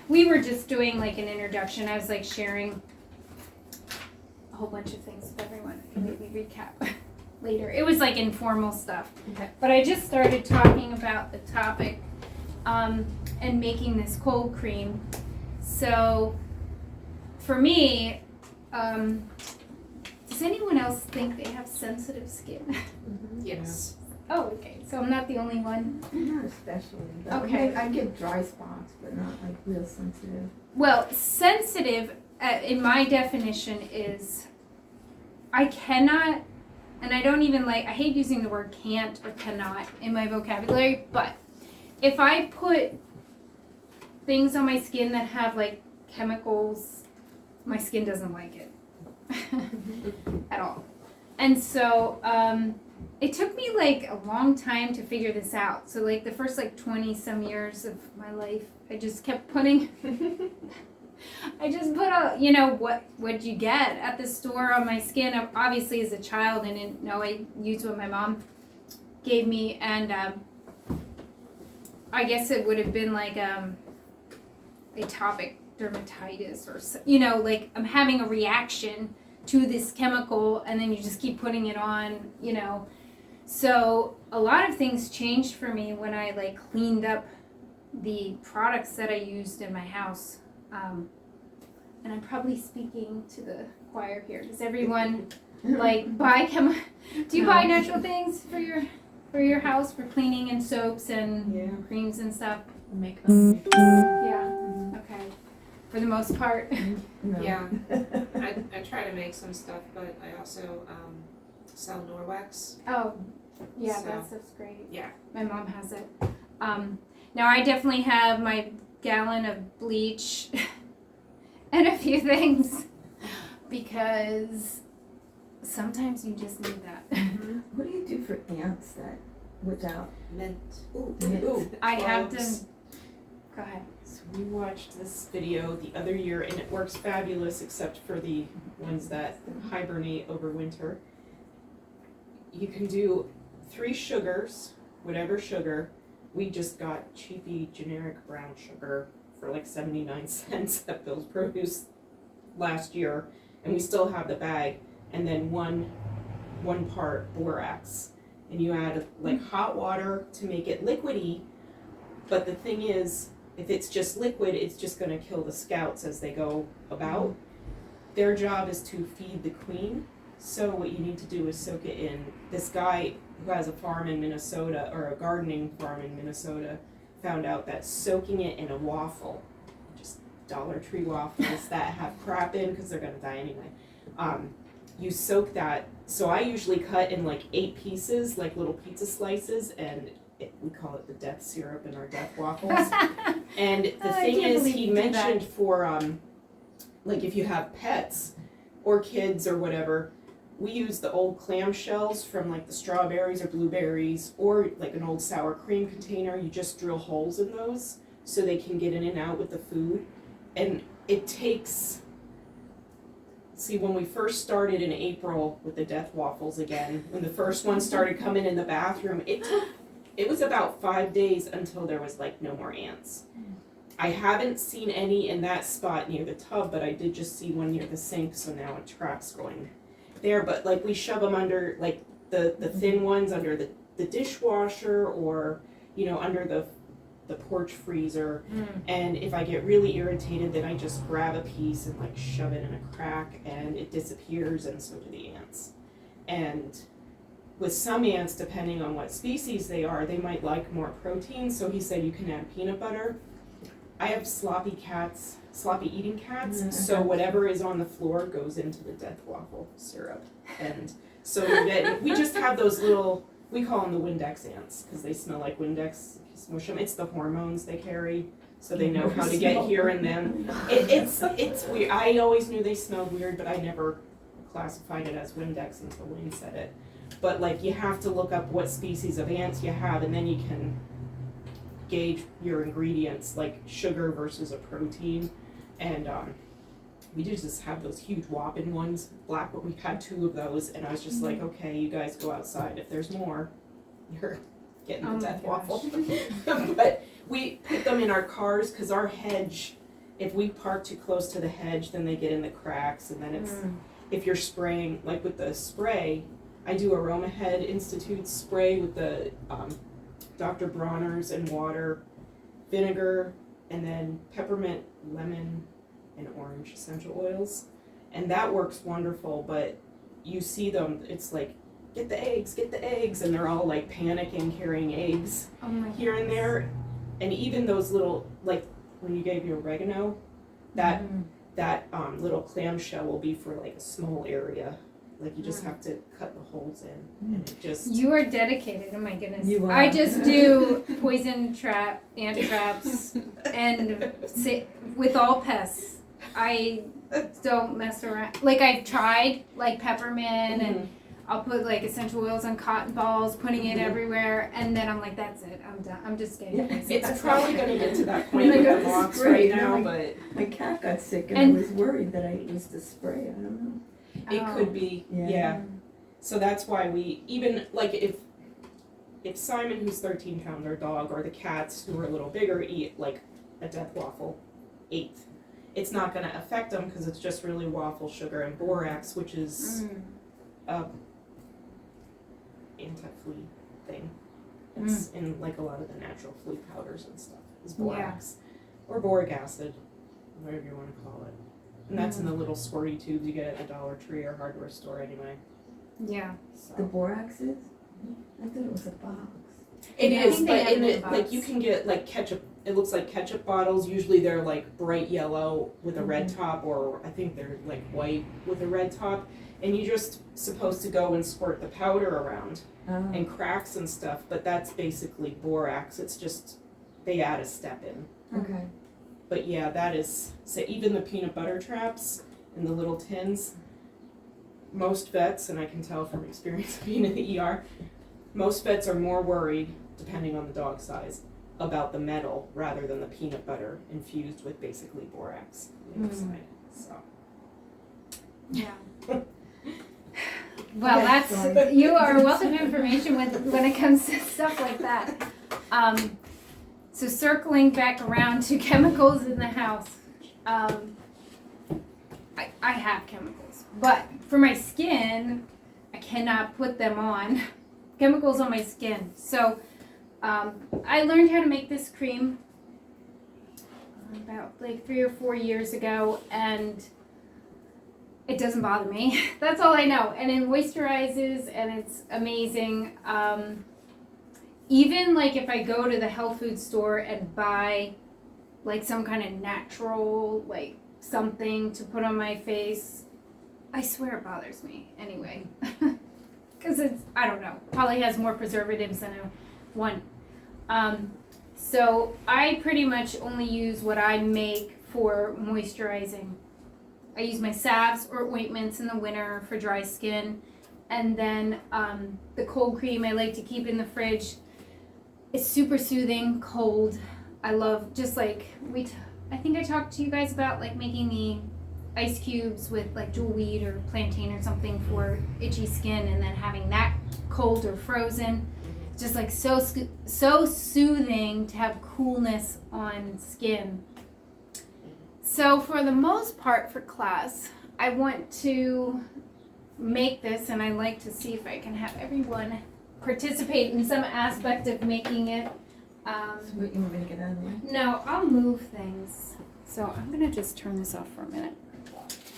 We were just doing like an introduction. I was like sharing a whole bunch of things with everyone. I can maybe recap later. It was like informal stuff. Okay. But I just started talking about the topic and making this cold cream. So for me, does anyone else think they have sensitive skin? Yes. Oh, okay. So I'm not the only one. Not especially. But Okay. I get dry spots, but not like real sensitive. Well, sensitive, in my definition, is I cannot, and I don't even I hate using the word can't or cannot in my vocabulary, but if I put things on my skin that have like chemicals, my skin doesn't like it at all. And so, it took me like a long time to figure this out. So like the first like 20 some years of my life, I just kept putting, I just put what you get at the store on my skin. Obviously as a child, I didn't know. I used what my mom gave me, and I guess it would have been like atopic dermatitis or, like I'm having a reaction to this chemical, and then you just keep putting it on, So a lot of things changed for me when I like cleaned up the products that I used in my house. And I'm probably speaking to the choir here. Does everyone like buy do you buy natural things for your house for cleaning and soaps and creams and stuff? Makeup. Yeah. Okay. For the most part. No. Yeah. I try to make some stuff, but I also sell Norwex. Oh, yeah, So, that stuff's great. yeah. My mom has it. Now I definitely have my gallon of bleach and a few things because sometimes you just need that. What do you do for ants that without Mint. mint? I have Bugs. to. Go ahead. So we watched this video the other year, and it works fabulous except for the ones that hibernate over winter. You can do 3 sugars, whatever sugar. We just got cheapy generic brown sugar for like 79 cents at Bill's Produce last year, and we still have the bag. And then one part borax, and you add like hot water to make it liquidy. But the thing is, if it's just liquid, it's just going to kill the scouts as they go about. Their job is to feed the queen. So what you need to do is soak it in. This guy who has a farm in Minnesota, or a gardening farm in Minnesota, found out that soaking it in a waffle, just Dollar Tree waffles that have crap in because they're going to die anyway, you soak that. So I usually cut in like 8 pieces, like little pizza slices, and we call it the death syrup in our death waffles. And the thing is, he mentioned for like if you have pets or kids or whatever, we use the old clamshells from like the strawberries or blueberries, or like an old sour cream container. You just drill holes in those so they can get in and out with the food. And it takes, see, when we first started in April with the death waffles again, when the first one started coming in the bathroom, it was about 5 days until there was like no more ants. I haven't seen any in that spot near the tub, but I did just see one near the sink, so now a trap's going there. But like we shove them under like the thin ones under the dishwasher, or under the porch freezer. And if I get really irritated, then I just grab a piece and like shove it in a crack, and it disappears, and so do the ants. And with some ants, depending on what species they are, they might like more protein, so he said you can add peanut butter. I have sloppy eating cats, so whatever is on the floor goes into the death waffle syrup. And so we just have those little, we call them the Windex ants, because they smell like Windex. You smush them. It's the hormones they carry, so they know how to get here and then. It's weird. I always knew they smelled weird, but I never classified it as Windex until Wayne said it. But like you have to look up what species of ants you have, and then you can gauge your ingredients, like sugar versus a protein. And we did just have those huge whopping ones, black, but we've had 2 of those, and I was just like, okay, you guys go outside. If there's more, you're getting the death waffle. But We put them in our cars because our hedge, if we park too close to the hedge, then they get in the cracks, and then it's, if you're spraying, like with the spray, I do Aroma Head Institute spray with the Dr. Bronner's and water, vinegar, and then peppermint, lemon, and orange essential oils. And that works wonderful, but you see them, it's like, get the eggs, and they're all like panicking carrying eggs here and there. And even those little, like when you gave your oregano, that little clamshell will be for like a small area. Like you just have to cut the holes in, and it just. You are dedicated. Oh my goodness. You are. I just do poison trap, ant traps, and with all pests. I don't mess around. Like I've tried, like peppermint, and I'll put like essential oils on cotton balls, putting it everywhere, and then I'm like, that's it. I'm done. I'm just getting crazy. It's probably going to get to that point with the moths right now, but My cat got sick and I was worried that it was the spray, I don't know. it could be, yeah. So that's why we, even like if Simon, who's 13 pound, our dog, or the cats who are a little bigger eat like a death waffle, it's not going to affect them because it's just really waffle sugar and borax, which is anti-flea thing. It's in like a lot of the natural flea powders and stuff is borax or boric acid, whatever you want to call it. And that's in the little squirty tubes you get at the Dollar Tree or hardware store anyway. Yeah. The borax is? I thought it was a box. It Yeah, I is, think but they have in it in it, a like box. you can get like ketchup. It looks like ketchup bottles. Usually they're like bright yellow with a red top, or I think they're like white with a red top. And you're just supposed to go and squirt the powder around and cracks and stuff. But that's basically borax. It's just they add a step in. Okay. But yeah, that is, so even the peanut butter traps in the little tins, most vets, and I can tell from experience being in the ER, most vets are more worried, depending on the dog size, about the metal rather than the peanut butter infused with basically borax inside. So. Yeah. Well, that's, you are a wealth of information when it comes to stuff like that. So circling back around to chemicals in the house, I have chemicals, but for my skin, I cannot put them on. Chemicals on my skin. So I learned how to make this cream about like 3 or 4 years ago, and it doesn't bother me. That's all I know. And it moisturizes, and it's amazing. Even like if I go to the health food store and buy like some kind of natural like something to put on my face, I swear it bothers me anyway. Because it's, I don't know, probably has more preservatives than I want. So I pretty much only use what I make for moisturizing. I use my salves or ointments in the winter for dry skin. And then the cold cream I like to keep in the fridge. It's super soothing, cold. I love, just like, I think I talked to you guys about like making the ice cubes with like jewel weed or plantain or something for itchy skin, and then having that cold or frozen. Just like so soothing to have coolness on skin. So for the most part for class, I want to make this, and I like to see if I can have everyone participate in some aspect of making it. So what, you want me to get out of the way? No, I'll move things. So I'm gonna just turn this off for a minute.